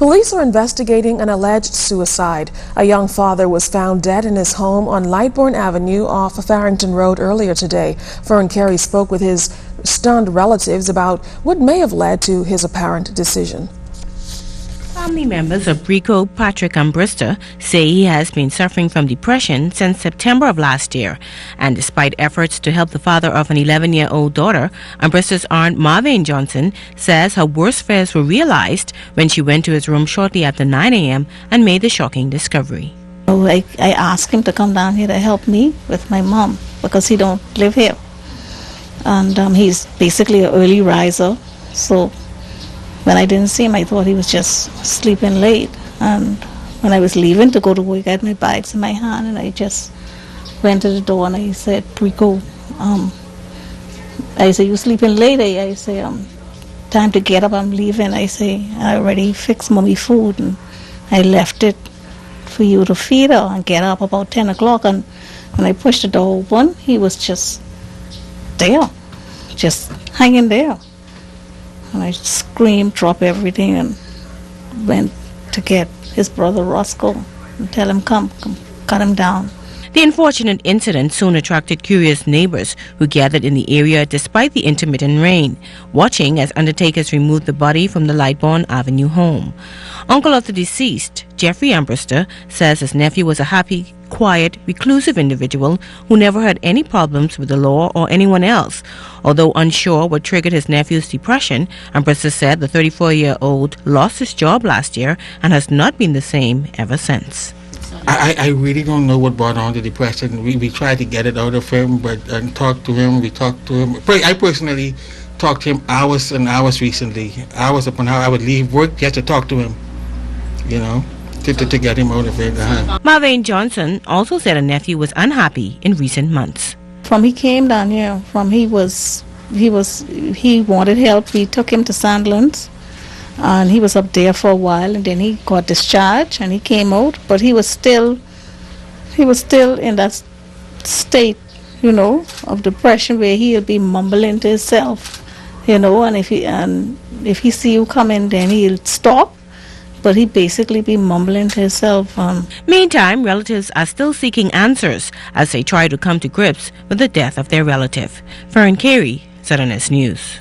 Police are investigating an alleged suicide. A young father was found dead in his home on Lightbourne Avenue off of Farrington Road earlier today. Fern Carey spoke with his stunned relatives about what may have led to his apparent decision. Family members of Breco Armbrister say he has been suffering from depression since September of last year. And despite efforts to help the father of an 11-year-old daughter, Armbrister's aunt Marvane Johnson says her worst fears were realized when she went to his room shortly after 9 a.m. and made the shocking discovery. I asked him to come down here to help me with my mom because he don't live here. And he's basically an early riser, so when I didn't see him, I thought he was just sleeping late. And when I was leaving to go to work, I had my bags in my hand, and I just went to the door and I said, Breco, I said, you sleeping late? I say, time to get up, I'm leaving. I say, I already fixed mommy food, and I left it for you to feed her and get up about 10 o'clock. And when I pushed the door open, he was just there, just hanging there. And I screamed, dropped everything, and went to get his brother Roscoe and tell him, come, cut him down. The unfortunate incident soon attracted curious neighbors who gathered in the area despite the intermittent rain, watching as undertakers removed the body from the Lightbourne Avenue home. Uncle of the deceased, Jeffrey Armbrister, says his nephew was a happy, quiet, reclusive individual who never had any problems with the law or anyone else. Although unsure what triggered his nephew's depression, Armbrister said the 34-year-old lost his job last year and has not been the same ever since. I really don't know what brought on the depression. We tried to get it out of him, but talked to him. We talked to him. I personally talked to him hours and hours recently. Hours upon hours. I would leave work just to talk to him, you know, to get him out of it. Marvane Johnson also said a nephew was unhappy in recent months. From he came down here, he wanted help. We took him to Sandlands. And he was up there for a while, and then he got discharged and he came out, but he was still in that state, you know, of depression where he'll be mumbling to himself, you know, and if he see you coming, then he'll stop, but he basically be mumbling to himself. Meantime, relatives are still seeking answers as they try to come to grips with the death of their relative. Fern Carey, Southern News.